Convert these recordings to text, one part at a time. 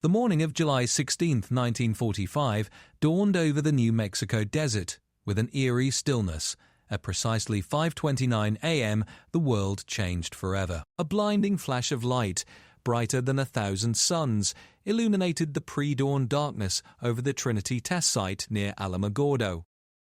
The morning of July 16, 1945, dawned over the New Mexico desert with an eerie stillness. At precisely 5:29 a.m., the world changed forever. A blinding flash of light, brighter than 1,000 suns, illuminated the pre-dawn darkness over the Trinity test site near Alamogordo.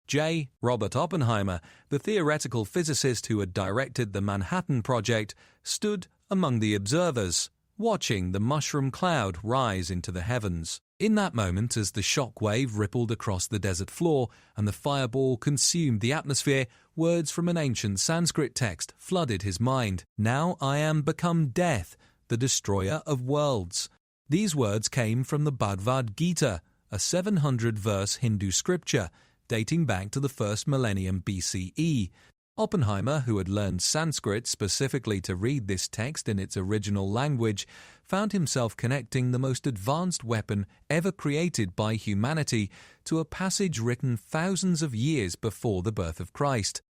J. Robert Oppenheimer, the theoretical physicist who had directed the Manhattan Project, stood among the observers, watching the mushroom cloud rise into the heavens. In that moment, as the shock wave rippled across the desert floor and the fireball consumed the atmosphere, words from an ancient Sanskrit text flooded his mind. "Now I am become death, the destroyer of worlds." These words came from the Bhagavad Gita, a 700-verse Hindu scripture dating back to the first millennium BCE. Oppenheimer, who had learned Sanskrit specifically to read this text in its original language, found himself connecting the most advanced weapon ever created by humanity to a passage written thousands of years before the birth of Christ.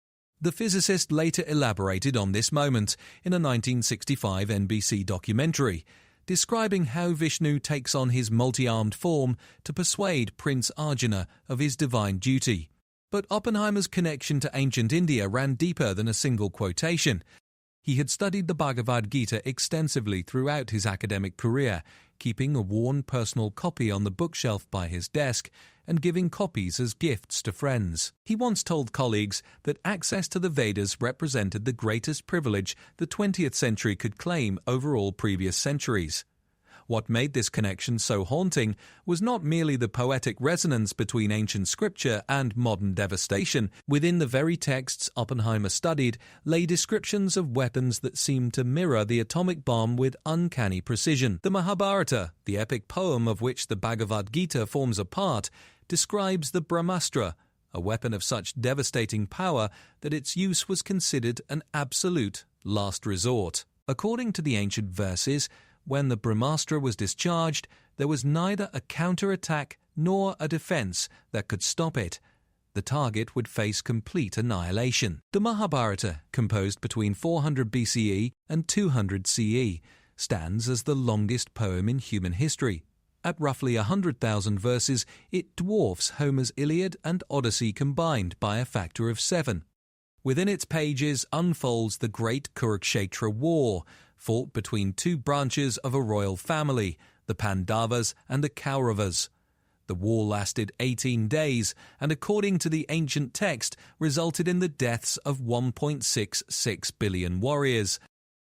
The physicist later elaborated on this moment in a 1965 NBC documentary, describing how Vishnu takes on his multi-armed form to persuade Prince Arjuna of his divine duty. But Oppenheimer's connection to ancient India ran deeper than a single quotation. He had studied the Bhagavad Gita extensively throughout his academic career, keeping a worn personal copy on the bookshelf by his desk and giving copies as gifts to friends. He once told colleagues that access to the Vedas represented the greatest privilege the 20th century could claim over all previous centuries. What made this connection so haunting was not merely the poetic resonance between ancient scripture and modern devastation. Within the very texts Oppenheimer studied lay descriptions of weapons that seemed to mirror the atomic bomb with uncanny precision. The Mahabharata, the epic poem of which the Bhagavad Gita forms a part, describes the Brahmastra, a weapon of such devastating power that its use was considered an absolute last resort. According to the ancient verses, when the Brahmastra was discharged, there was neither a counter-attack nor a defense that could stop it. The target would face complete annihilation. The Mahabharata, composed between 400 BCE and 200 CE, stands as the longest poem in human history. At roughly 100,000 verses, it dwarfs Homer's Iliad and Odyssey combined by a factor of 7. Within its pages unfolds the great Kurukshetra war, fought between two branches of a royal family, the Pandavas and the Kauravas. The war lasted 18 days and, according to the ancient text, resulted in the deaths of 1.66 billion warriors.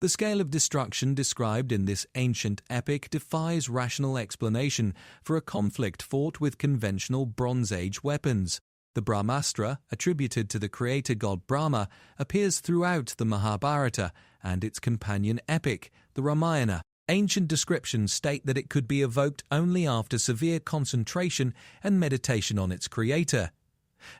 The scale of destruction described in this ancient epic defies rational explanation for a conflict fought with conventional Bronze Age weapons. The Brahmastra, attributed to the creator god Brahma, appears throughout the Mahabharata and its companion epic, the Ramayana. Ancient descriptions state that it could be evoked only after severe concentration and meditation on its creator,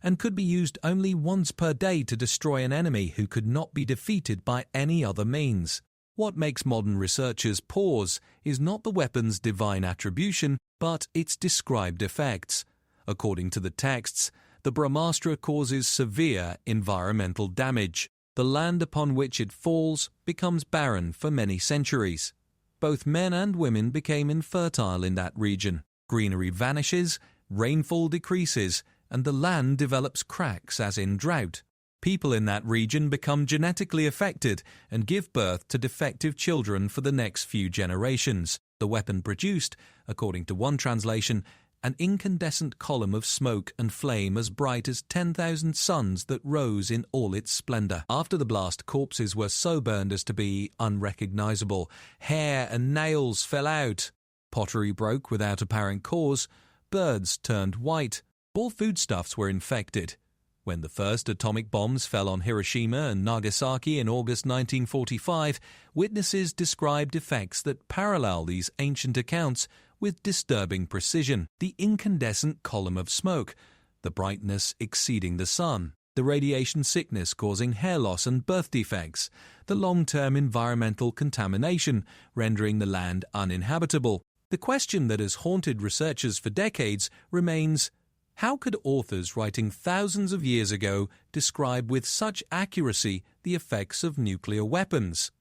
and could be used only once per day to destroy an enemy who could not be defeated by any other means. What makes modern researchers pause is not the weapon's divine attribution, but its described effects. According to the texts, the Brahmastra causes severe environmental damage. The land upon which it falls becomes barren for many centuries. Both men and women became infertile in that region. Greenery vanishes, rainfall decreases, and the land develops cracks as in drought. People in that region become genetically affected and give birth to defective children for the next few generations. The weapon produced, according to one translation, an incandescent column of smoke and flame as bright as 10,000 suns that rose in all its splendor. After the blast, corpses were so burned as to be unrecognizable. Hair and nails fell out. Pottery broke without apparent cause. Birds turned white. All foodstuffs were infected. When the first atomic bombs fell on Hiroshima and Nagasaki in August 1945, witnesses described effects that parallel these ancient accounts with disturbing precision. The incandescent column of smoke, the brightness exceeding the sun, the radiation sickness causing hair loss and birth defects, the long-term environmental contamination rendering the land uninhabitable. The question that has haunted researchers for decades remains: how could authors writing thousands of years ago describe with such accuracy the effects of nuclear weapons?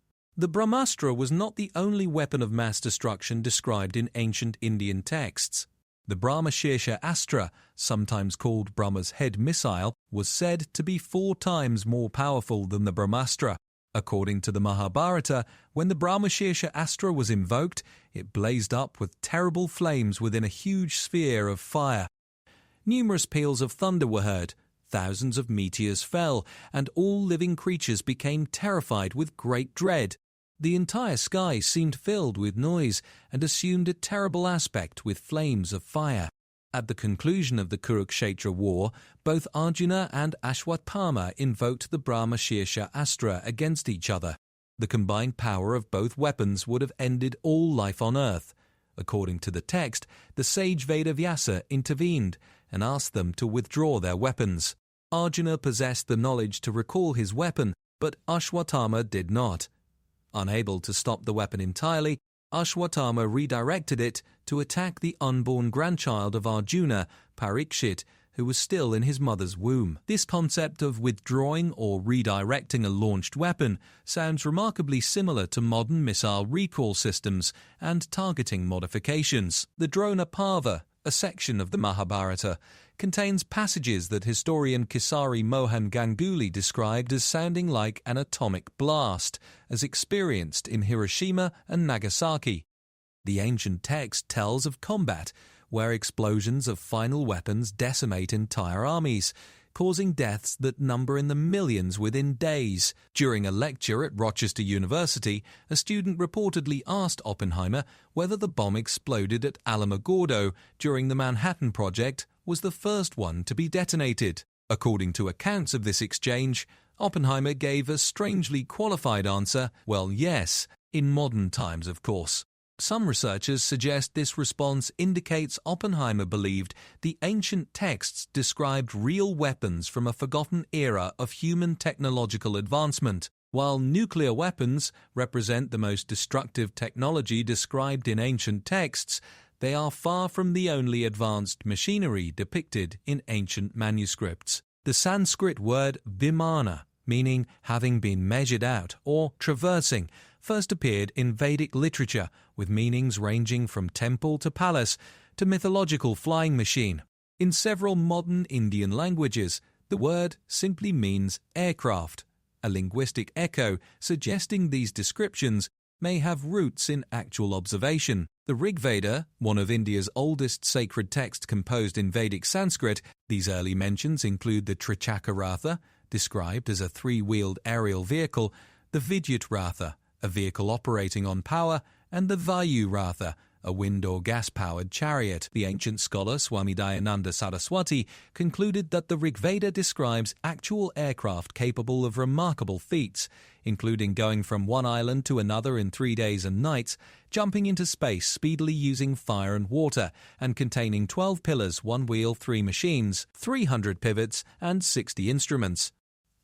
The Brahmastra was not the only weapon of mass destruction described in ancient Indian texts. The Brahmashirsha Astra, sometimes called Brahma's head missile, was said to be 4 times more powerful than the Brahmastra. According to the Mahabharata, when the Brahmashirsha Astra was invoked, it blazed up with terrible flames within a huge sphere of fire. Numerous peals of thunder were heard, thousands of meteors fell, and all living creatures became terrified with great dread. The entire sky seemed filled with noise and assumed a terrible aspect with flames of fire. At the conclusion of the Kurukshetra war, both Arjuna and Ashwatthama invoked the Brahmashirsha Astra against each other. The combined power of both weapons would have ended all life on earth. According to the text, the sage Vedavyasa intervened and asked them to withdraw their weapons. Arjuna possessed the knowledge to recall his weapon, but Ashwatthama did not. Unable to stop the weapon entirely, Ashwatthama redirected it to attack the unborn grandchild of Arjuna, Parikshit, who was still in his mother's womb. This concept of withdrawing or redirecting a launched weapon sounds remarkably similar to modern missile recall systems and targeting modifications. The Drona Parva, a section of the Mahabharata, contains passages that historian Kesari Mohan Ganguly described as sounding like an atomic blast, as experienced in Hiroshima and Nagasaki. The ancient text tells of combat, where explosions of final weapons decimate entire armies, causing deaths that number in the millions within days. During a lecture at Rochester University, a student reportedly asked Oppenheimer whether the bomb exploded at Alamogordo during the Manhattan Project was the first one to be detonated. According to accounts of this exchange, Oppenheimer gave a strangely qualified answer, well, yes, in modern times, of course. Some researchers suggest this response indicates Oppenheimer believed the ancient texts described real weapons from a forgotten era of human technological advancement. While nuclear weapons represent the most destructive technology described in ancient texts, they are far from the only advanced machinery depicted in ancient manuscripts. The Sanskrit word vimana, meaning having been measured out or traversing, first appeared in Vedic literature with meanings ranging from temple to palace to mythological flying machine. In several modern Indian languages, the word simply means aircraft, a linguistic echo suggesting these descriptions may have roots in actual observation. The Rig Veda, one of India's oldest sacred texts composed in Vedic Sanskrit, these early mentions include the Trichakra Ratha, described as a 3-wheeled aerial vehicle, the Vidyut Ratha, a vehicle operating on power, and the Vayu Ratha, a wind or gas-powered chariot. The ancient scholar Swami Dayananda Saraswati concluded that the Rigveda describes actual aircraft capable of remarkable feats, including going from one island to another in 3 days and nights, jumping into space speedily using fire and water, and containing 12 pillars, 1 wheel, 3 machines, 300 pivots, and 60 instruments.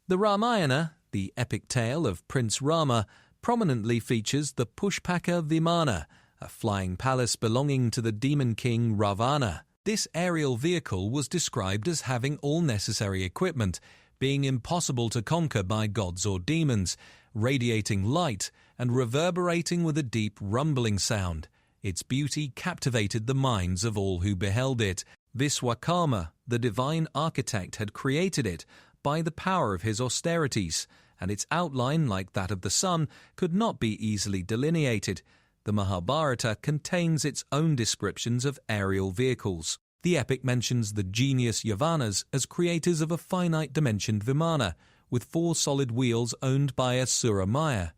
The Ramayana, the epic tale of Prince Rama, prominently features the Pushpaka Vimana, a flying palace belonging to the demon king Ravana. This aerial vehicle was described as having all necessary equipment, being impossible to conquer by gods or demons, radiating light and reverberating with a deep rumbling sound. Its beauty captivated the minds of all who beheld it. Viswakarma, the divine architect, had created it by the power of his austerities, and its outline, like that of the sun, could not be easily delineated. The Mahabharata contains its own descriptions of aerial vehicles. The epic mentions the genius Yavanas as creators of a finite-dimensioned Vimana, with 4 solid wheels owned by Asura Maya.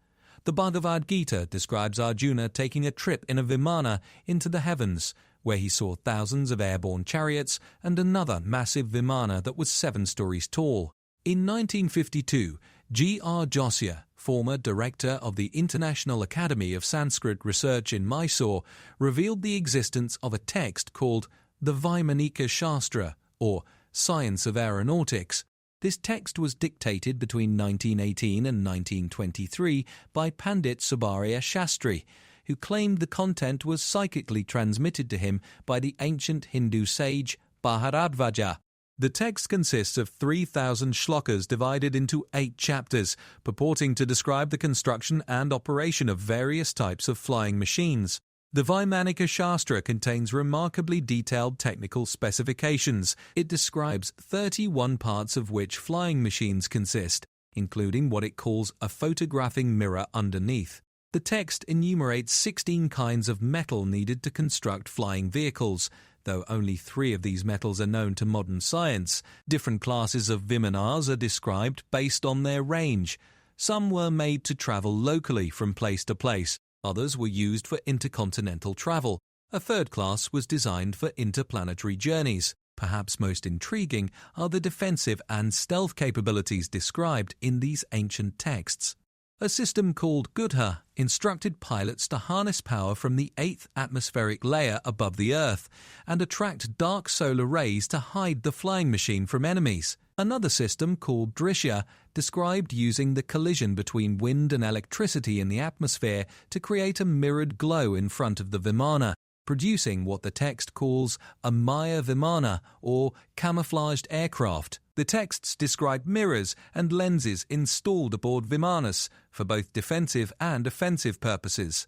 The Bhagavad Gita describes Arjuna taking a trip in a Vimana into the heavens, where he saw thousands of airborne chariots and another massive Vimana that was 7 stories tall. In 1952, G.R. Jossia, former director of the International Academy of Sanskrit Research in Mysore, revealed the existence of a text called the Vaimanika Shastra, or Science of Aeronautics. This text was dictated between 1918 and 1923 by Pandit Subarya Shastri, who claimed the content was psychically transmitted to him by the ancient Hindu sage Bharadvaja. The text consists of 3,000 shlokas divided into 8 chapters, purporting to describe the construction and operation of various types of flying machines. The Vaimanika Shastra contains remarkably detailed technical specifications. It describes 31 parts of which flying machines consist, including what it calls a photographing mirror underneath. The text enumerates 16 kinds of metal needed to construct flying vehicles, though only 3 of these metals are known to modern science. Different classes of vimanas are described based on their range. Some were made to travel locally from place to place. Others were used for intercontinental travel. A third class was designed for interplanetary journeys. Perhaps most intriguing are the defensive and stealth capabilities described in these ancient texts. A system called Gudha instructed pilots to harness power from the 8th atmospheric layer above the Earth and attract dark solar rays to hide the flying machine from enemies. Another system called Drishya described using the collision between wind and electricity in the atmosphere to create a mirrored glow in front of the Vimana, producing what the text calls a Maya Vimana or camouflaged aircraft. The texts describe mirrors and lenses installed aboard Vimanas for both defensive and offensive purposes.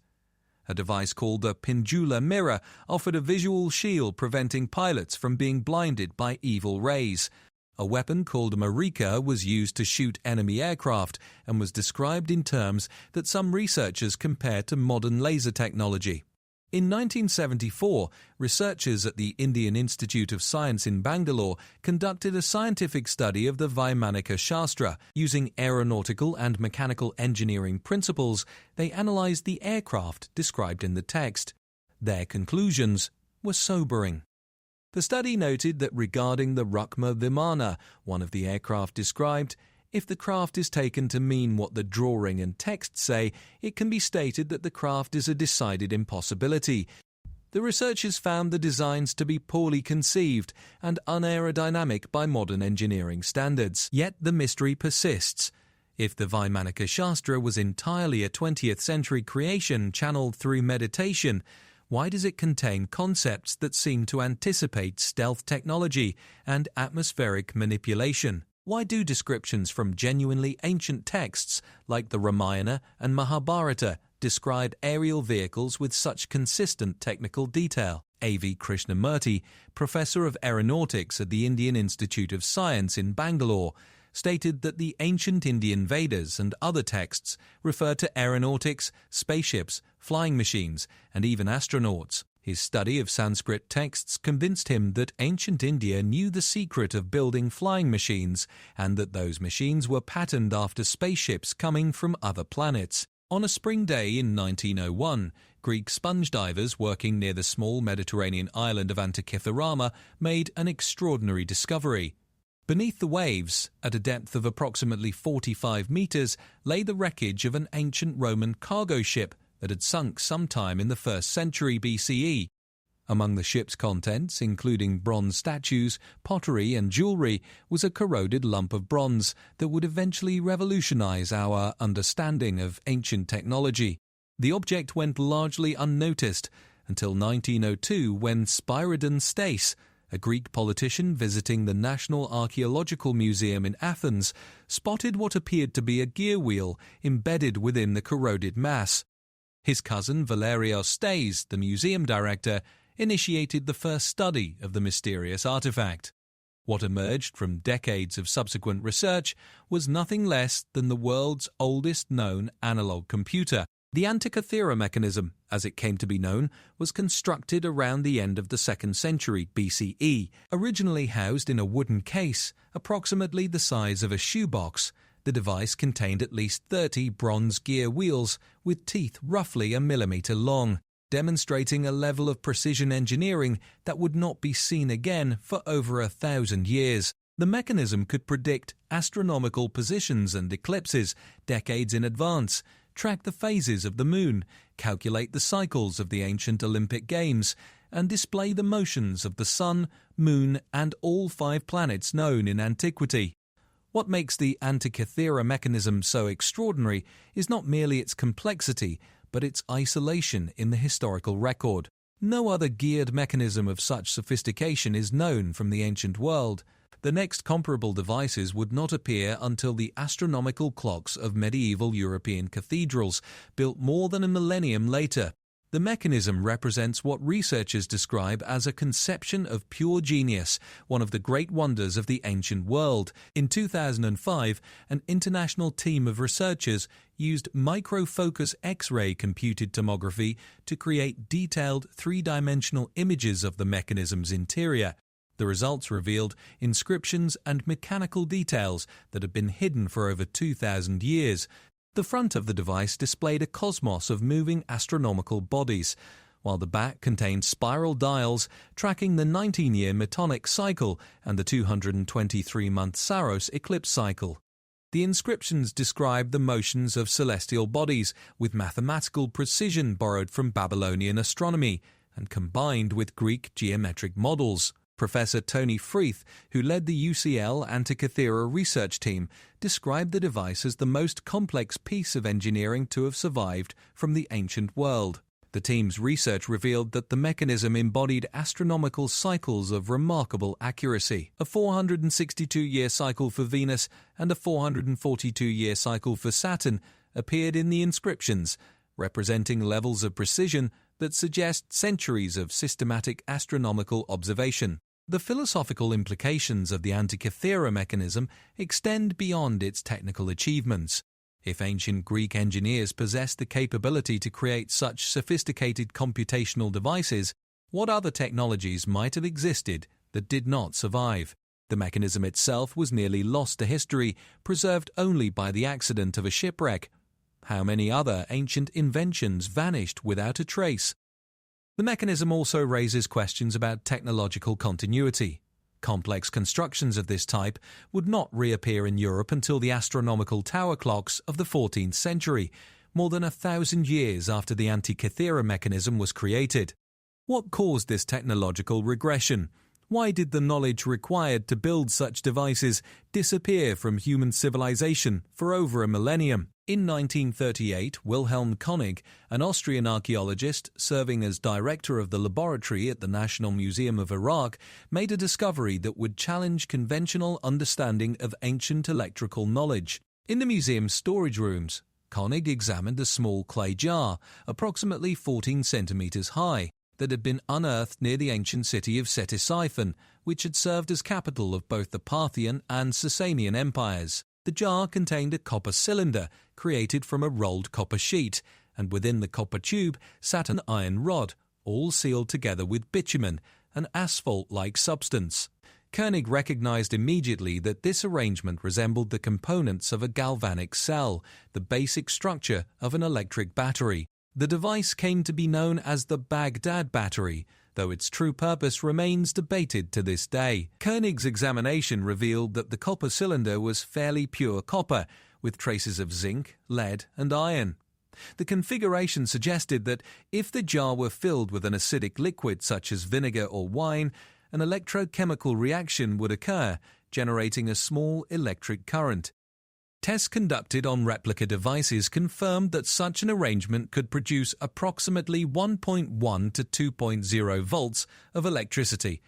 A device called the Pendula mirror offered a visual shield preventing pilots from being blinded by evil rays. A weapon called a Marika was used to shoot enemy aircraft and was described in terms that some researchers compared to modern laser technology. In 1974, researchers at the Indian Institute of Science in Bangalore conducted a scientific study of the Vaimanika Shastra. Using aeronautical and mechanical engineering principles, they analyzed the aircraft described in the text. Their conclusions were sobering. The study noted that regarding the Rukma Vimana, one of the aircraft described, if the craft is taken to mean what the drawing and text say, it can be stated that the craft is a decided impossibility. The researchers found the designs to be poorly conceived and unaerodynamic by modern engineering standards. Yet the mystery persists. If the Vaimanika Shastra was entirely a 20th century creation channeled through meditation, why does it contain concepts that seem to anticipate stealth technology and atmospheric manipulation? Why do descriptions from genuinely ancient texts like the Ramayana and Mahabharata describe aerial vehicles with such consistent technical detail? A.V. Krishnamurti, professor of aeronautics at the Indian Institute of Science in Bangalore, stated that the ancient Indian Vedas and other texts refer to aeronautics, spaceships, flying machines, and even astronauts. His study of Sanskrit texts convinced him that ancient India knew the secret of building flying machines and that those machines were patterned after spaceships coming from other planets. On a spring day in 1901, Greek sponge divers working near the small Mediterranean island of Antikythera made an extraordinary discovery. Beneath the waves, at a depth of approximately 45 meters, lay the wreckage of an ancient Roman cargo ship that had sunk sometime in the 1st century BCE. Among the ship's contents, including bronze statues, pottery and jewelry, was a corroded lump of bronze that would eventually revolutionize our understanding of ancient technology. The object went largely unnoticed until 1902 when Spyridon Stais, a Greek politician visiting the National Archaeological Museum in Athens, spotted what appeared to be a gear wheel embedded within the corroded mass. His cousin Valerios Stais, the museum director, initiated the first study of the mysterious artifact. What emerged from decades of subsequent research was nothing less than the world's oldest known analog computer. The Antikythera mechanism, as it came to be known, was constructed around the end of the 2nd century BCE. Originally housed in a wooden case, approximately the size of a shoebox, the device contained at least 30 bronze gear wheels with teeth roughly a millimeter long, demonstrating a level of precision engineering that would not be seen again for over 1,000 years. The mechanism could predict astronomical positions and eclipses decades in advance, track the phases of the moon, calculate the cycles of the ancient Olympic Games, and display the motions of the sun, moon, and all 5 planets known in antiquity. What makes the Antikythera mechanism so extraordinary is not merely its complexity, but its isolation in the historical record. No other geared mechanism of such sophistication is known from the ancient world. The next comparable devices would not appear until the astronomical clocks of medieval European cathedrals, built more than a millennium later. The mechanism represents what researchers describe as a conception of pure genius, one of the great wonders of the ancient world. In 2005, an international team of researchers used microfocus X-ray computed tomography to create detailed three-dimensional images of the mechanism's interior. The results revealed inscriptions and mechanical details that had been hidden for over 2,000 years. The front of the device displayed a cosmos of moving astronomical bodies, while the back contained spiral dials tracking the 19-year Metonic cycle and the 223-month Saros eclipse cycle. The inscriptions describe the motions of celestial bodies with mathematical precision borrowed from Babylonian astronomy and combined with Greek geometric models. Professor Tony Freeth, who led the UCL Antikythera research team, described the device as the most complex piece of engineering to have survived from the ancient world. The team's research revealed that the mechanism embodied astronomical cycles of remarkable accuracy. A 462-year cycle for Venus and a 442-year cycle for Saturn appeared in the inscriptions, representing levels of precision that suggest centuries of systematic astronomical observation. The philosophical implications of the Antikythera mechanism extend beyond its technical achievements. If ancient Greek engineers possessed the capability to create such sophisticated computational devices, what other technologies might have existed that did not survive? The mechanism itself was nearly lost to history, preserved only by the accident of a shipwreck. How many other ancient inventions vanished without a trace? The mechanism also raises questions about technological continuity. Complex constructions of this type would not reappear in Europe until the astronomical tower clocks of the 14th century, more than 1,000 years after the Antikythera mechanism was created. What caused this technological regression? Why did the knowledge required to build such devices disappear from human civilization for over a millennium? In 1938, Wilhelm Koenig, an Austrian archaeologist serving as director of the laboratory at the National Museum of Iraq, made a discovery that would challenge conventional understanding of ancient electrical knowledge. In the museum's storage rooms, Koenig examined a small clay jar, approximately 14 centimeters high, that had been unearthed near the ancient city of Ctesiphon, which had served as capital of both the Parthian and Sasanian empires. The jar contained a copper cylinder created from a rolled copper sheet, and within the copper tube sat an iron rod, all sealed together with bitumen, an asphalt-like substance. Koenig recognized immediately that this arrangement resembled the components of a galvanic cell, the basic structure of an electric battery. The device came to be known as the Baghdad battery, though its true purpose remains debated to this day. Koenig's examination revealed that the copper cylinder was fairly pure copper, with traces of zinc, lead, and iron. The configuration suggested that if the jar were filled with an acidic liquid such as vinegar or wine, an electrochemical reaction would occur, generating a small electric current. Tests conducted on replica devices confirmed that such an arrangement could produce approximately 1.1 to 2.0 volts of electricity.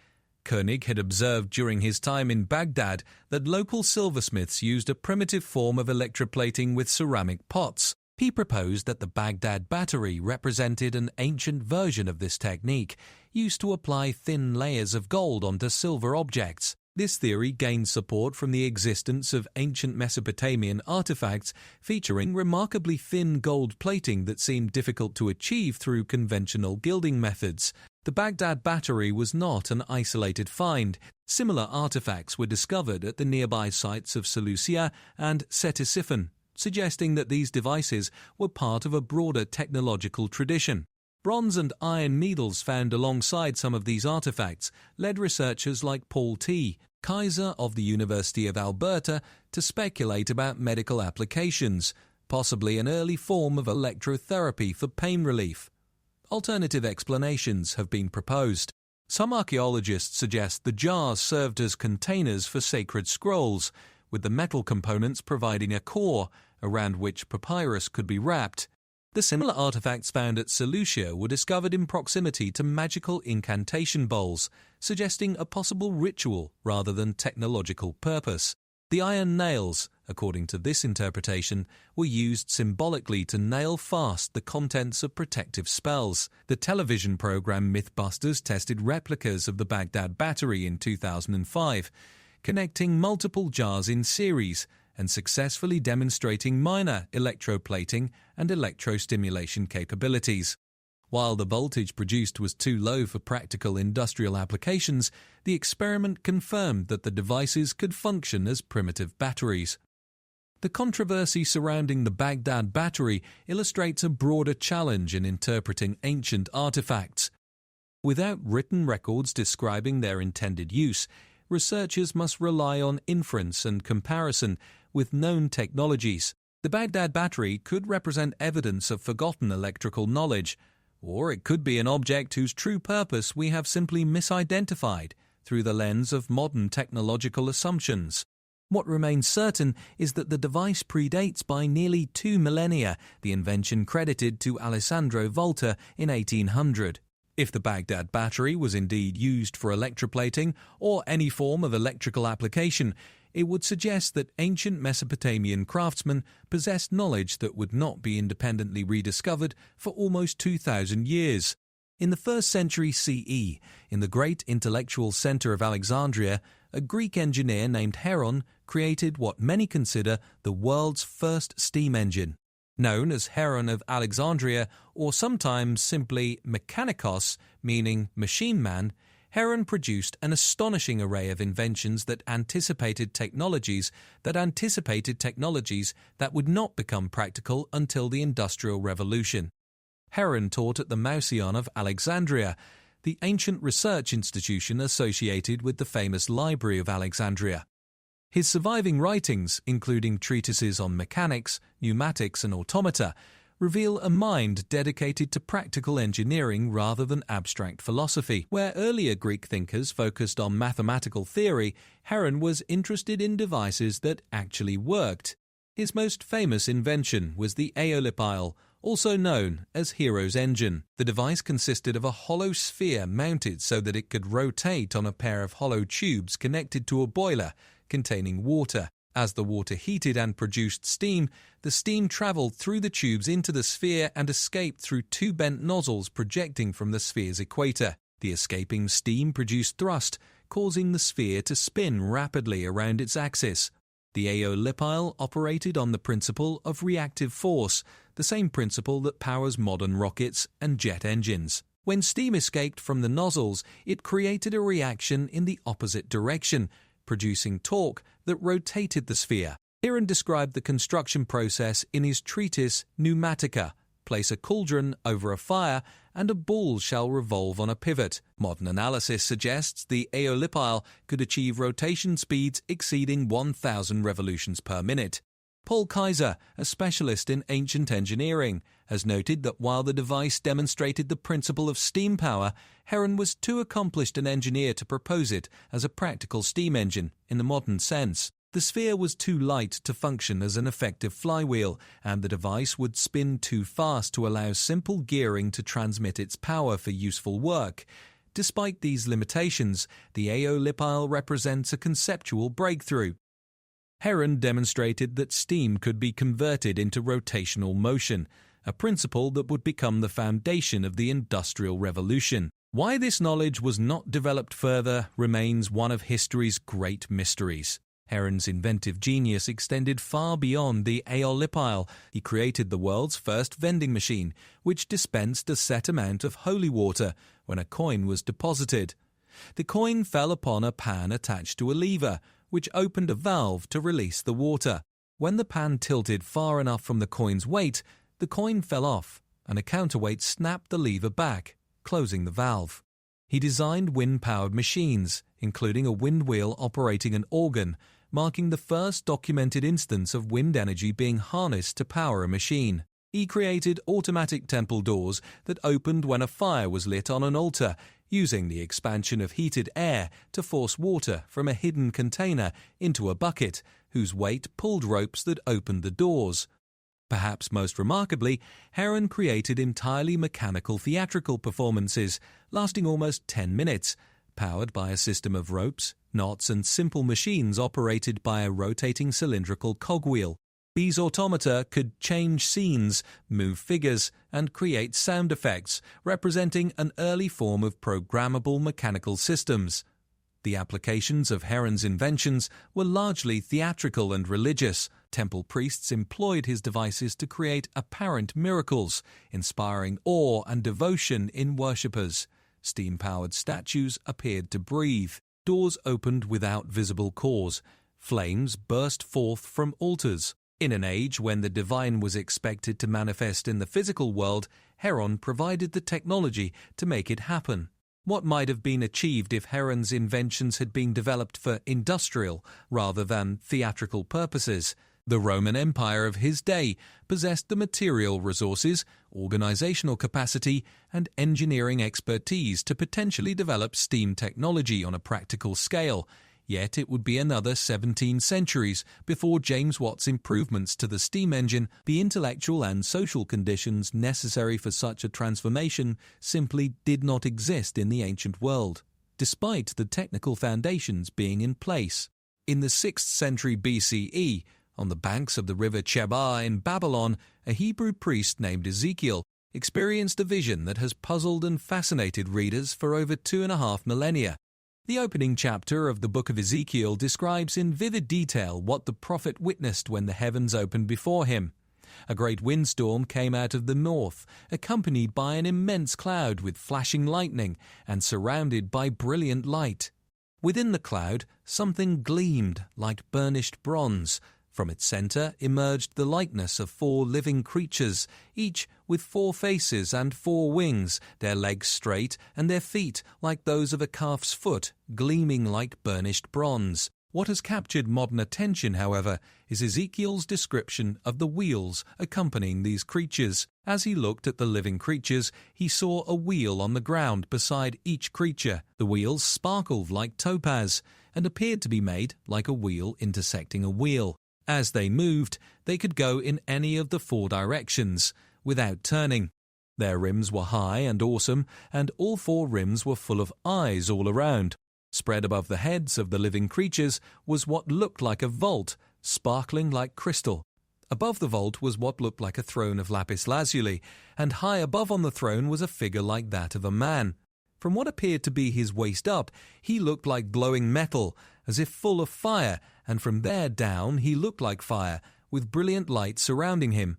Koenig had observed during his time in Baghdad that local silversmiths used a primitive form of electroplating with ceramic pots. He proposed that the Baghdad battery represented an ancient version of this technique, used to apply thin layers of gold onto silver objects. This theory gained support from the existence of ancient Mesopotamian artifacts featuring remarkably thin gold plating that seemed difficult to achieve through conventional gilding methods. The Baghdad battery was not an isolated find. Similar artifacts were discovered at the nearby sites of Seleucia and Ctesiphon, suggesting that these devices were part of a broader technological tradition. Bronze and iron needles found alongside some of these artifacts led researchers like Paul T., Kaiser of the University of Alberta, to speculate about medical applications, possibly an early form of electrotherapy for pain relief. Alternative explanations have been proposed. Some archaeologists suggest the jars served as containers for sacred scrolls, with the metal components providing a core around which papyrus could be wrapped. The similar artifacts found at Seleucia were discovered in proximity to magical incantation bowls, suggesting a possible ritual rather than technological purpose. The iron nails, according to this interpretation, were used symbolically to nail fast the contents of protective spells. The television program Mythbusters tested replicas of the Baghdad battery in 2005, connecting multiple jars in series and successfully demonstrating minor electroplating and electrostimulation capabilities. While the voltage produced was too low for practical industrial applications, the experiment confirmed that the devices could function as primitive batteries. The controversy surrounding the Baghdad battery illustrates a broader challenge in interpreting ancient artifacts. Without written records describing their intended use, researchers must rely on inference and comparison with known technologies. The Baghdad battery could represent evidence of forgotten electrical knowledge, or it could be an object whose true purpose we have simply misidentified through the lens of modern technological assumptions. What remains certain is that the device predates by nearly 2 millennia the invention credited to Alessandro Volta in 1800. If the Baghdad battery was indeed used for electroplating or any form of electrical application, it would suggest that ancient Mesopotamian craftsmen possessed knowledge that would not be independently rediscovered for almost 2,000 years. In the 1st century CE, in the great intellectual centre of Alexandria, a Greek engineer named Heron created what many consider the world's first steam engine. Known as Heron of Alexandria, or sometimes simply Mechanikos, meaning machine man, Heron produced an astonishing array of inventions that anticipated technologies that would not become practical until the Industrial Revolution. Heron taught at the Mouseion of Alexandria, the ancient research institution associated with the famous Library of Alexandria. His surviving writings, including treatises on mechanics, pneumatics and automata, reveal a mind dedicated to practical engineering rather than abstract philosophy. Where earlier Greek thinkers focused on mathematical theory, Heron was interested in devices that actually worked. His most famous invention was the aeolipile, also known as Hero's engine. The device consisted of a hollow sphere mounted so that it could rotate on a pair of hollow tubes connected to a boiler containing water. As the water heated and produced steam, the steam travelled through the tubes into the sphere and escaped through 2 bent nozzles projecting from the sphere's equator. The escaping steam produced thrust, causing the sphere to spin rapidly around its axis. The aeolipile operated on the principle of reactive force, the same principle that powers modern rockets and jet engines. When steam escaped from the nozzles, it created a reaction in the opposite direction, producing torque that rotated the sphere. Heron described the construction process in his treatise Pneumatica. Place a cauldron over a fire and a ball shall revolve on a pivot. Modern analysis suggests the aeolipile could achieve rotation speeds exceeding 1,000 revolutions per minute. Paul Kaiser, a specialist in ancient engineering, has noted that while the device demonstrated the principle of steam power, Heron was too accomplished an engineer to propose it as a practical steam engine in the modern sense. The sphere was too light to function as an effective flywheel, and the device would spin too fast to allow simple gearing to transmit its power for useful work. Despite these limitations, the aeolipile represents a conceptual breakthrough. Heron demonstrated that steam could be converted into rotational motion, a principle that would become the foundation of the Industrial Revolution. Why this knowledge was not developed further remains one of history's great mysteries. Heron's inventive genius extended far beyond the aeolipile. He created the world's first vending machine, which dispensed a set amount of holy water when a coin was deposited. The coin fell upon a pan attached to a lever, which opened a valve to release the water. When the pan tilted far enough from the coin's weight, the coin fell off, and a counterweight snapped the lever back, closing the valve. He designed wind-powered machines, including a wind wheel operating an organ, marking the first documented instance of wind energy being harnessed to power a machine. He created automatic temple doors that opened when a fire was lit on an altar, using the expansion of heated air to force water from a hidden container into a bucket, whose weight pulled ropes that opened the doors. Perhaps most remarkably, Heron created entirely mechanical theatrical performances, lasting almost 10 minutes, powered by a system of ropes, knots and simple machines operated by a rotating cylindrical cogwheel. These automata could change scenes, move figures, and create sound effects, representing an early form of programmable mechanical systems. The applications of Heron's inventions were largely theatrical and religious. Temple priests employed his devices to create apparent miracles, inspiring awe and devotion in worshippers. Steam-powered statues appeared to breathe. Doors opened without visible cause. Flames burst forth from altars. In an age when the divine was expected to manifest in the physical world, Heron provided the technology to make it happen. What might have been achieved if Heron's inventions had been developed for industrial rather than theatrical purposes? The Roman Empire of his day possessed the material resources, organizational capacity, and engineering expertise to potentially develop steam technology on a practical scale. Yet it would be another 17 centuries before James Watt's improvements to the steam engine. The intellectual and social conditions necessary for such a transformation simply did not exist in the ancient world, despite the technical foundations being in place. In the 6th century BCE, on the banks of the river Chebar in Babylon, a Hebrew priest named Ezekiel experienced a vision that has puzzled and fascinated readers for over 2.5 millennia. The opening chapter of the book of Ezekiel describes in vivid detail what the prophet witnessed when the heavens opened before him. A great windstorm came out of the north, accompanied by an immense cloud with flashing lightning and surrounded by brilliant light. Within the cloud, something gleamed like burnished bronze. From its center emerged the likeness of 4 living creatures, each with 4 faces and 4 wings, their legs straight and their feet like those of a calf's foot, gleaming like burnished bronze. What has captured modern attention, however, is Ezekiel's description of the wheels accompanying these creatures. As he looked at the living creatures, he saw a wheel on the ground beside each creature. The wheels sparkled like topaz and appeared to be made like a wheel intersecting a wheel. As they moved, they could go in any of the 4 directions, without turning. Their rims were high and awesome, and all 4 rims were full of eyes all around. Spread above the heads of the living creatures was what looked like a vault, sparkling like crystal. Above the vault was what looked like a throne of lapis lazuli, and high above on the throne was a figure like that of a man. From what appeared to be his waist up, he looked like glowing metal, as if full of fire, and from there down he looked like fire, with brilliant light surrounding him.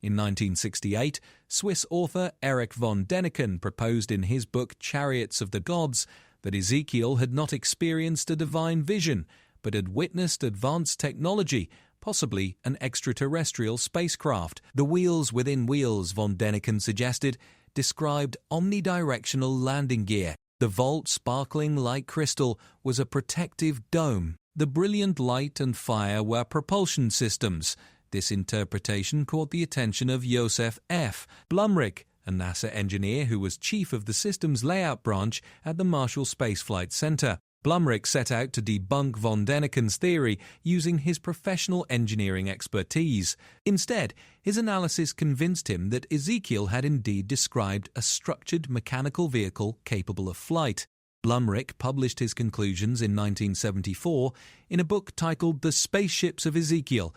In 1968, Swiss author Erich von Däniken proposed in his book Chariots of the Gods that Ezekiel had not experienced a divine vision, but had witnessed advanced technology, possibly an extraterrestrial spacecraft. The wheels within wheels, von Däniken suggested, described omnidirectional landing gear. The vault, sparkling like crystal, was a protective dome. The brilliant light and fire were propulsion systems. This interpretation caught the attention of Joseph F. Blumrich, a NASA engineer who was chief of the systems layout branch at the Marshall Space Flight Center. Blumrich set out to debunk von Däniken's theory using his professional engineering expertise. Instead, his analysis convinced him that Ezekiel had indeed described a structured mechanical vehicle capable of flight. Blumrich published his conclusions in 1974 in a book titled The Spaceships of Ezekiel.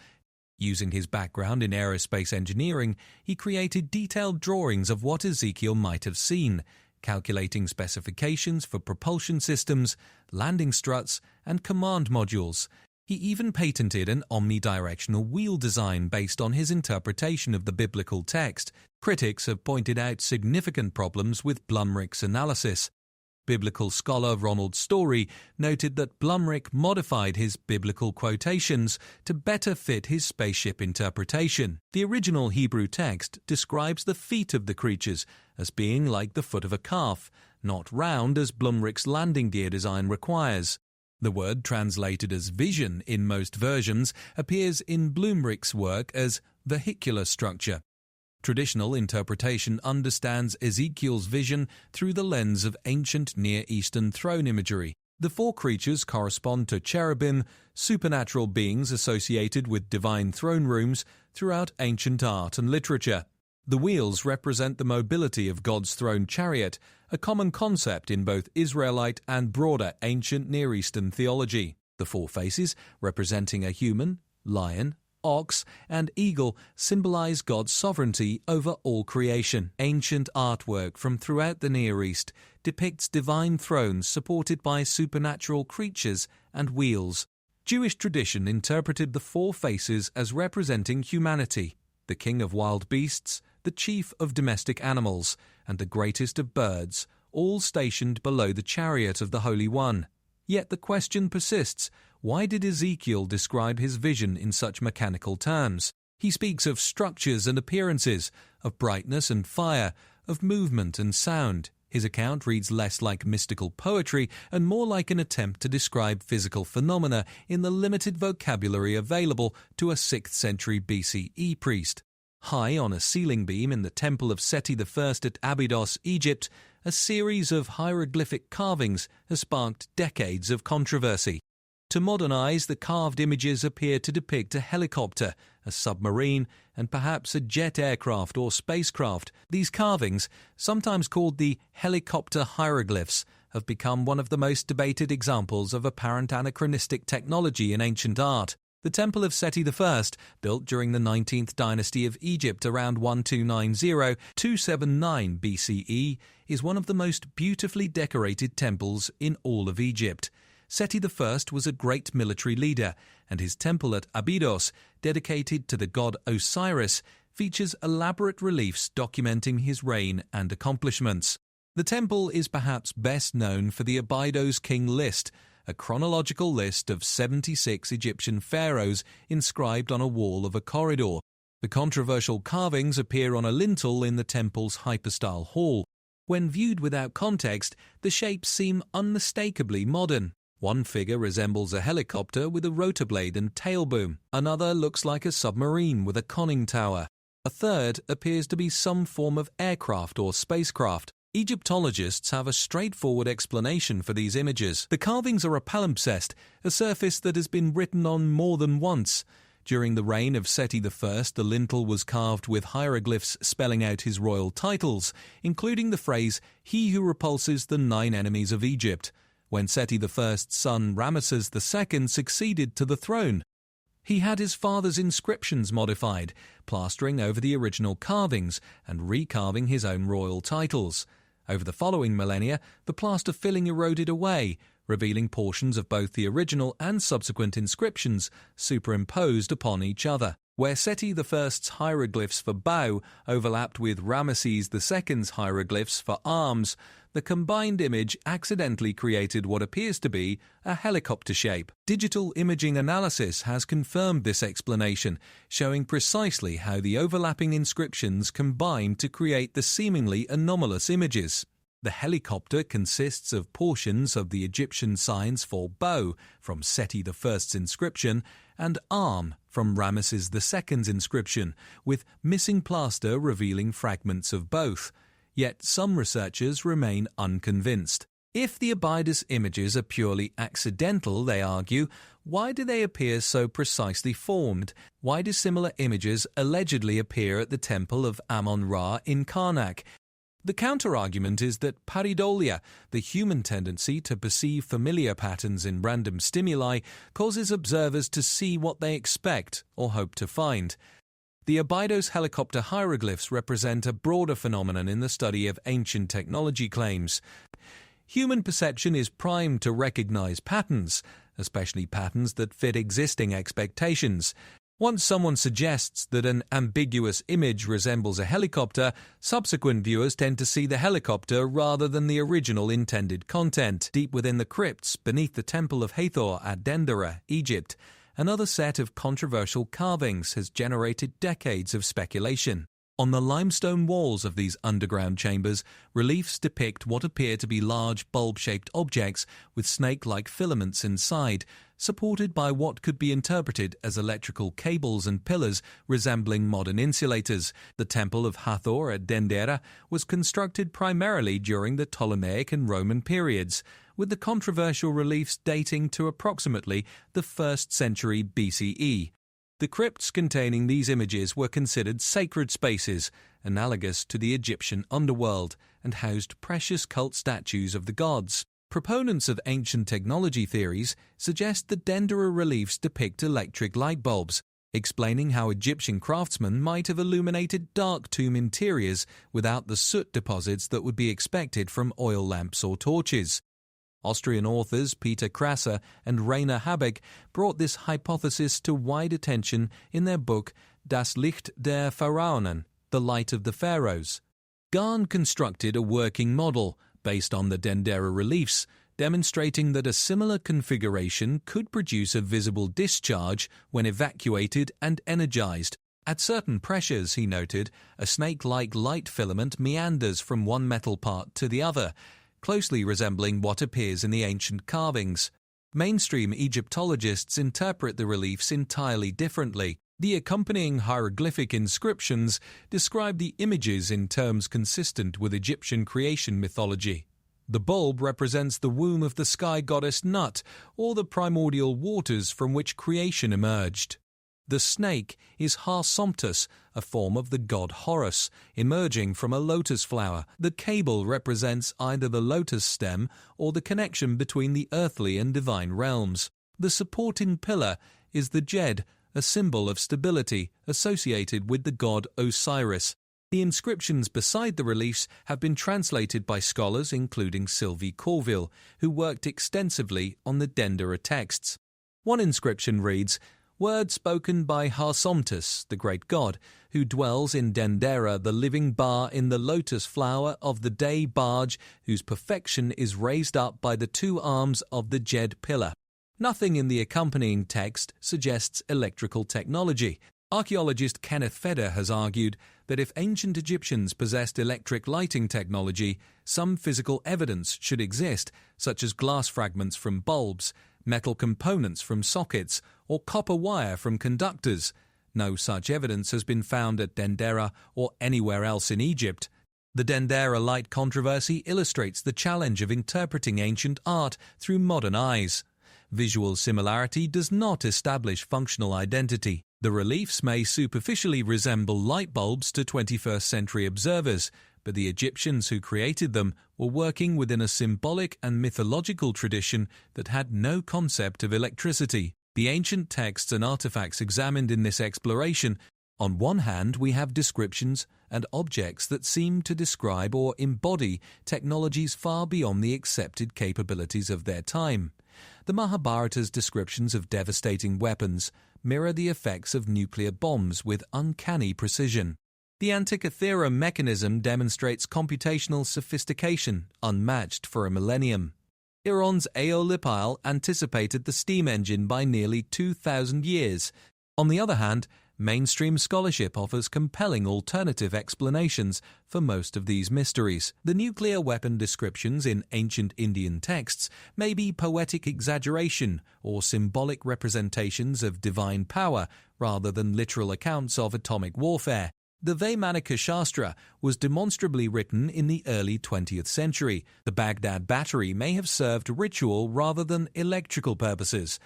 Using his background in aerospace engineering, he created detailed drawings of what Ezekiel might have seen, calculating specifications for propulsion systems, landing struts, and command modules. He even patented an omnidirectional wheel design based on his interpretation of the biblical text. Critics have pointed out significant problems with Blumrich's analysis. Biblical scholar Ronald Story noted that Blumrich modified his biblical quotations to better fit his spaceship interpretation. The original Hebrew text describes the feet of the creatures as being like the foot of a calf, not round as Blumrich's landing gear design requires. The word translated as vision in most versions appears in Blumrich's work as vehicular structure. Traditional interpretation understands Ezekiel's vision through the lens of ancient Near Eastern throne imagery. The 4 creatures correspond to cherubim, supernatural beings associated with divine throne rooms, throughout ancient art and literature. The wheels represent the mobility of God's throne chariot, a common concept in both Israelite and broader ancient Near Eastern theology. The four faces, representing a human, lion, ox, and eagle, symbolize God's sovereignty over all creation. Ancient artwork from throughout the Near East depicts divine thrones supported by supernatural creatures and wheels. Jewish tradition interpreted the four faces as representing humanity, the king of wild beasts, the chief of domestic animals, and the greatest of birds, all stationed below the chariot of the Holy One. Yet the question persists, why did Ezekiel describe his vision in such mechanical terms? He speaks of structures and appearances, of brightness and fire, of movement and sound. His account reads less like mystical poetry and more like an attempt to describe physical phenomena in the limited vocabulary available to a 6th century BCE priest. High on a ceiling beam in the temple of Seti I at Abydos, Egypt, a series of hieroglyphic carvings has sparked decades of controversy. To modernize, the carved images appear to depict a helicopter, a submarine, and perhaps a jet aircraft or spacecraft. These carvings, sometimes called the helicopter hieroglyphs, have become one of the most debated examples of apparent anachronistic technology in ancient art. The Temple of Seti I, built during the 19th dynasty of Egypt around 1290–279 BCE, is one of the most beautifully decorated temples in all of Egypt. Seti I was a great military leader, and his temple at Abydos, dedicated to the god Osiris, features elaborate reliefs documenting his reign and accomplishments. The temple is perhaps best known for the Abydos King List, a chronological list of 76 Egyptian pharaohs inscribed on a wall of a corridor. The controversial carvings appear on a lintel in the temple's hypostyle hall. When viewed without context, the shapes seem unmistakably modern. One figure resembles a helicopter with a rotor blade and tail boom. Another looks like a submarine with a conning tower. A third appears to be some form of aircraft or spacecraft. Egyptologists have a straightforward explanation for these images. The carvings are a palimpsest, a surface that has been written on more than once. During the reign of Seti I, the lintel was carved with hieroglyphs spelling out his royal titles, including the phrase, "He who repulses the 9 enemies of Egypt," when Seti I's son Ramesses II succeeded to the throne. He had his father's inscriptions modified, plastering over the original carvings and recarving his own royal titles. Over the following millennia, the plaster filling eroded away, revealing portions of both the original and subsequent inscriptions superimposed upon each other. Where Seti I's hieroglyphs for bow overlapped with Ramesses II's hieroglyphs for arms, the combined image accidentally created what appears to be a helicopter shape. Digital imaging analysis has confirmed this explanation, showing precisely how the overlapping inscriptions combined to create the seemingly anomalous images. The helicopter consists of portions of the Egyptian signs for bow from Seti I's inscription and arm from Ramesses II's inscription, with missing plaster revealing fragments of both. Yet some researchers remain unconvinced. If the Abydos images are purely accidental, they argue, why do they appear so precisely formed? Why do similar images allegedly appear at the temple of Ammon-Ra in Karnak? The counter-argument is that pareidolia, the human tendency to perceive familiar patterns in random stimuli, causes observers to see what they expect or hope to find. The Abydos helicopter hieroglyphs represent a broader phenomenon in the study of ancient technology claims. Human perception is primed to recognize patterns, especially patterns that fit existing expectations. Once someone suggests that an ambiguous image resembles a helicopter, subsequent viewers tend to see the helicopter rather than the original intended content. Deep within the crypts, beneath the Temple of Hathor at Dendera, Egypt, another set of controversial carvings has generated decades of speculation. On the limestone walls of these underground chambers, reliefs depict what appear to be large bulb-shaped objects with snake-like filaments inside, supported by what could be interpreted as electrical cables and pillars resembling modern insulators. The Temple of Hathor at Dendera was constructed primarily during the Ptolemaic and Roman periods, with the controversial reliefs dating to approximately the 1st century BCE. The crypts containing these images were considered sacred spaces, analogous to the Egyptian underworld, and housed precious cult statues of the gods. Proponents of ancient technology theories suggest the Dendera reliefs depict electric light bulbs, explaining how Egyptian craftsmen might have illuminated dark tomb interiors without the soot deposits that would be expected from oil lamps or torches. Austrian authors Peter Krasser and Rainer Habeck brought this hypothesis to wide attention in their book Das Licht der Pharaonen, The Light of the Pharaohs. Gahn constructed a working model based on the Dendera reliefs, demonstrating that a similar configuration could produce a visible discharge when evacuated and energized. At certain pressures, he noted, a snake-like light filament meanders from one metal part to the other, closely resembling what appears in the ancient carvings. Mainstream Egyptologists interpret the reliefs entirely differently. The accompanying hieroglyphic inscriptions describe the images in terms consistent with Egyptian creation mythology. The bulb represents the womb of the sky goddess Nut, or the primordial waters from which creation emerged. The snake is Har-Somptus, a form of the god Horus, emerging from a lotus flower. The cable represents either the lotus stem or the connection between the earthly and divine realms. The supporting pillar is the Djed, a symbol of stability associated with the god Osiris. The inscriptions beside the reliefs have been translated by scholars including Sylvie Corville, who worked extensively on the Dendera texts. One inscription reads, "Words spoken by Har-Somptus, the great god, who dwells in Dendera, the living bar in the lotus flower of the day barge, whose perfection is raised up by the two arms of the Djed pillar." Nothing in the accompanying text suggests electrical technology. Archaeologist Kenneth Feder has argued that if ancient Egyptians possessed electric lighting technology, some physical evidence should exist, such as glass fragments from bulbs, metal components from sockets, or copper wire from conductors. No such evidence has been found at Dendera or anywhere else in Egypt. The Dendera light controversy illustrates the challenge of interpreting ancient art through modern eyes. Visual similarity does not establish functional identity. The reliefs may superficially resemble light bulbs to 21st century observers, but the Egyptians who created them were working within a symbolic and mythological tradition that had no concept of electricity. The ancient texts and artifacts examined in this exploration, on one hand we have descriptions and objects that seem to describe or embody technologies far beyond the accepted capabilities of their time. The Mahabharata's descriptions of devastating weapons mirror the effects of nuclear bombs with uncanny precision. The Antikythera mechanism demonstrates computational sophistication unmatched for a millennium. Iran's Aeolipile anticipated the steam engine by nearly 2,000 years. On the other hand, mainstream scholarship offers compelling alternative explanations for most of these mysteries. The nuclear weapon descriptions in ancient Indian texts may be poetic exaggeration or symbolic representations of divine power rather than literal accounts of atomic warfare. The Vaimanika Shastra was demonstrably written in the early 20th century. The Baghdad battery may have served ritual rather than electrical purposes.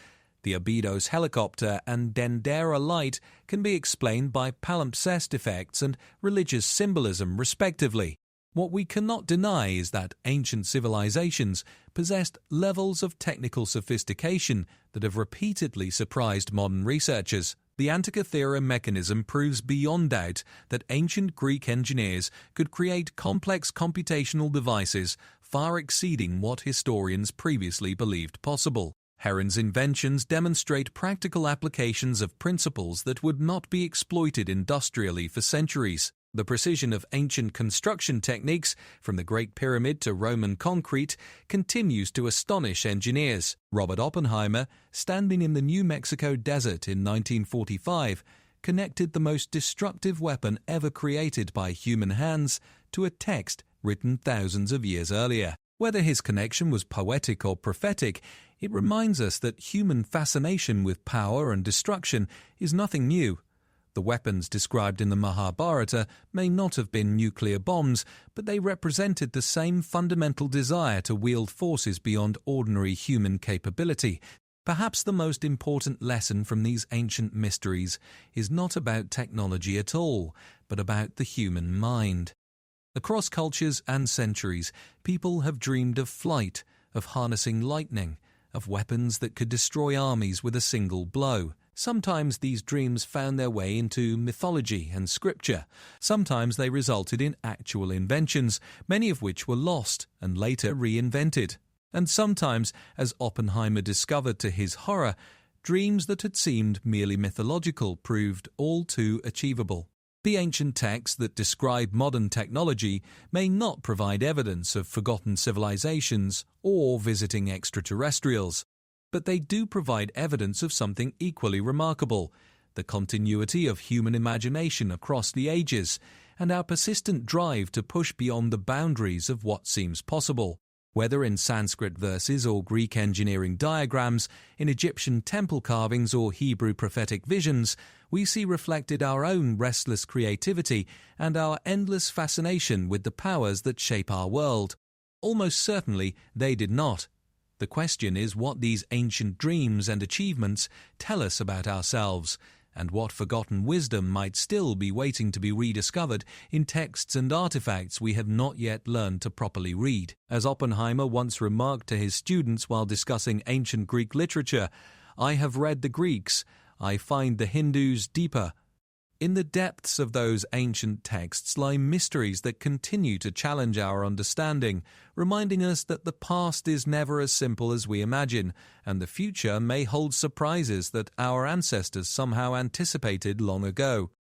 The Abydos helicopter and Dendera light can be explained by palimpsest effects and religious symbolism, respectively. What we cannot deny is that ancient civilizations possessed levels of technical sophistication that have repeatedly surprised modern researchers. The Antikythera mechanism proves beyond doubt that ancient Greek engineers could create complex computational devices far exceeding what historians previously believed possible. Heron's inventions demonstrate practical applications of principles that would not be exploited industrially for centuries. The precision of ancient construction techniques, from the Great Pyramid to Roman concrete, continues to astonish engineers. Robert Oppenheimer, standing in the New Mexico desert in 1945, connected the most destructive weapon ever created by human hands to a text written thousands of years earlier. Whether his connection was poetic or prophetic, it reminds us that human fascination with power and destruction is nothing new. The weapons described in the Mahabharata may not have been nuclear bombs, but they represented the same fundamental desire to wield forces beyond ordinary human capability. Perhaps the most important lesson from these ancient mysteries is not about technology at all, but about the human mind. Across cultures and centuries, people have dreamed of flight, of harnessing lightning, of weapons that could destroy armies with a single blow. Sometimes these dreams found their way into mythology and scripture. Sometimes they resulted in actual inventions, many of which were lost and later reinvented. And sometimes, as Oppenheimer discovered to his horror, dreams that had seemed merely mythological proved all too achievable. The ancient texts that describe modern technology may not provide evidence of forgotten civilizations or visiting extraterrestrials, but they do provide evidence of something equally remarkable: the continuity of human imagination across the ages and our persistent drive to push beyond the boundaries of what seems possible. Whether in Sanskrit verses or Greek engineering diagrams, in Egyptian temple carvings or Hebrew prophetic visions, we see reflected our own restless creativity and our endless fascination with the powers that shape our world. Almost certainly they did not. The question is what these ancient dreams and achievements tell us about ourselves, and what forgotten wisdom might still be waiting to be rediscovered in texts and artifacts we have not yet learned to properly read. As Oppenheimer once remarked to his students while discussing ancient Greek literature, "I have read the Greeks. I find the Hindus deeper." In the depths of those ancient texts lie mysteries that continue to challenge our understanding, reminding us that the past is never as simple as we imagine, and the future may hold surprises that our ancestors somehow anticipated long ago.